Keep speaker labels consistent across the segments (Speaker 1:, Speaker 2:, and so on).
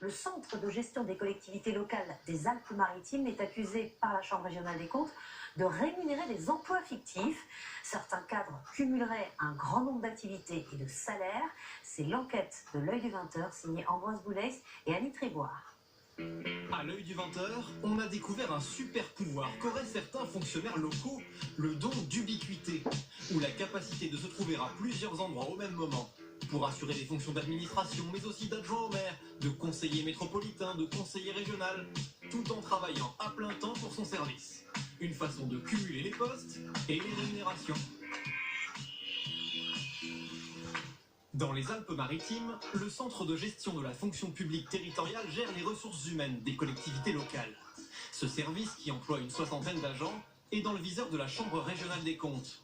Speaker 1: Le centre de gestion des collectivités locales des Alpes-Maritimes est accusé par la Chambre régionale des comptes de rémunérer des emplois fictifs. Certains cadres cumuleraient un grand nombre d'activités et de salaires. C'est l'enquête de l'Œil du 20h signée Ambroise Bouleix et Annie Tréboire.
Speaker 2: À l'Œil du 20h, on a découvert un super pouvoir qu'auraient certains fonctionnaires locaux, le don d'ubiquité, ou la capacité de se trouver à plusieurs endroits au même moment, pour assurer des fonctions d'administration, mais aussi d'adjoint au maire, de conseiller métropolitain, de conseiller régional, tout en travaillant à plein temps pour son service. Une façon de cumuler les postes et les rémunérations. Dans les Alpes-Maritimes, le centre de gestion de la fonction publique territoriale gère les ressources humaines des collectivités locales. Ce service, qui emploie une soixantaine d'agents, est dans le viseur de la Chambre régionale des comptes.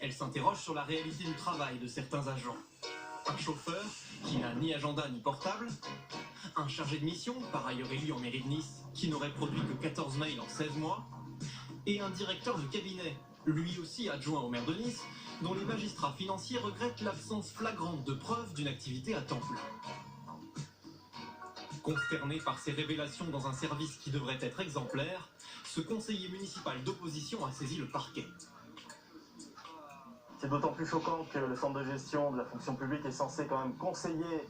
Speaker 2: Elle s'interroge sur la réalité du travail de certains agents. Un chauffeur, qui n'a ni agenda ni portable, un chargé de mission, par ailleurs élu en mairie de Nice, qui n'aurait produit que 14 mails en 16 mois, et un directeur de cabinet, lui aussi adjoint au maire de Nice, dont les magistrats financiers regrettent l'absence flagrante de preuves d'une activité à temps plein. Consterné par ces révélations dans un service qui devrait être exemplaire, ce conseiller municipal d'opposition a saisi le parquet.
Speaker 3: C'est d'autant plus choquant que le centre de gestion de la fonction publique est censé quand même conseiller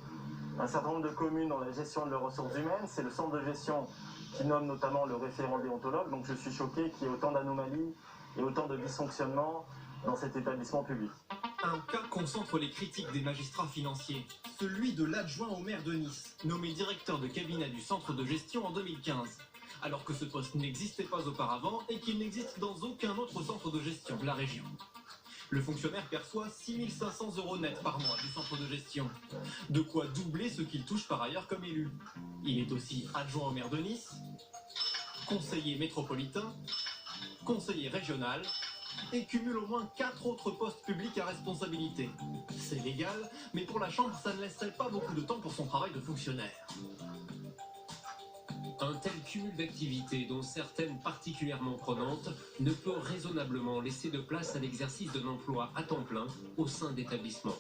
Speaker 3: un certain nombre de communes dans la gestion de leurs ressources humaines. C'est le centre de gestion qui nomme notamment le référent déontologue, donc je suis choqué qu'il y ait autant d'anomalies et autant de dysfonctionnements dans cet établissement public.
Speaker 2: Un cas concentre les critiques des magistrats financiers, celui de l'adjoint au maire de Nice, nommé directeur de cabinet du centre de gestion en 2015, alors que ce poste n'existait pas auparavant et qu'il n'existe dans aucun autre centre de gestion de la région. Le fonctionnaire perçoit 6 500 € net par mois du centre de gestion, de quoi doubler ce qu'il touche par ailleurs comme élu. Il est aussi adjoint au maire de Nice, conseiller métropolitain, conseiller régional, et cumule au moins 4 autres postes publics à responsabilité. C'est légal, mais pour la Chambre, ça ne laisserait pas beaucoup de temps pour son travail de fonctionnaire.
Speaker 4: Un tel cumul d'activités, dont certaines particulièrement prenantes, ne peut raisonnablement laisser de place à l'exercice d'un emploi à temps plein au sein d'établissements.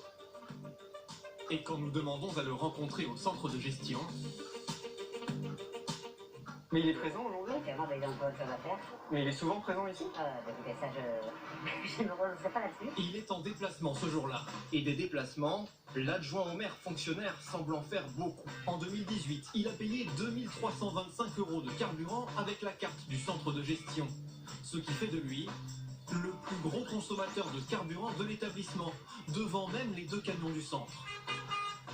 Speaker 2: Et quand nous demandons à le rencontrer au centre de gestion...
Speaker 3: Mais il est présent aujourd'hui?
Speaker 1: C'est vraiment des emplois de choses à faire.
Speaker 3: Mais il est souvent présent ici?
Speaker 1: Écoutez, ça, je ne me prononcerai pas là-dessus.
Speaker 2: Il est en déplacement ce jour-là. Et des déplacements, l'adjoint au maire fonctionnaire semble en faire beaucoup. En 2018, il a payé 2 325 € de carburant avec la carte du centre de gestion. Ce qui fait de lui le plus gros consommateur de carburant de l'établissement, devant même les 2 camions du centre.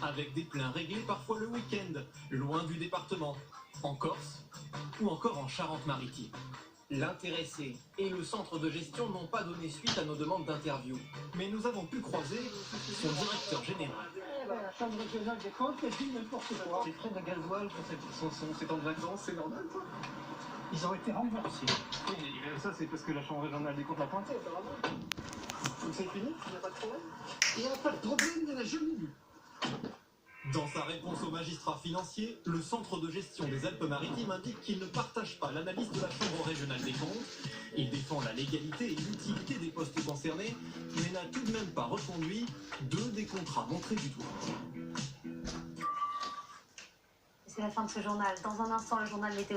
Speaker 2: Avec des pleins réglés parfois le week-end, loin du département, en Corse ou encore en Charente-Maritime. L'intéressé et le centre de gestion n'ont pas donné suite à nos demandes d'interview, mais nous avons pu croiser son directeur général.
Speaker 5: La Chambre régionale des comptes, elle dit n'importe quoi.
Speaker 3: Les frais de gasoil pour ces temps de vacances, c'est normal ça?
Speaker 5: Ils ont été remboursés.
Speaker 3: Oui, mais ça c'est parce que la Chambre régionale des comptes l'a pointé, apparemment. Donc c'est fini? Il n'y a pas de problème?
Speaker 5: Il n'y a pas de problème, il n'y en a jamais eu.
Speaker 2: Dans sa réponse aux magistrats financiers, le centre de gestion des Alpes-Maritimes indique qu'il ne partage pas l'analyse de la Chambre régionale des comptes. Il défend la légalité et l'utilité des postes concernés, mais n'a tout de même pas reconduit 2 des contrats montrés du doigt.
Speaker 1: C'est la fin de ce journal. Dans un instant, le journal météo.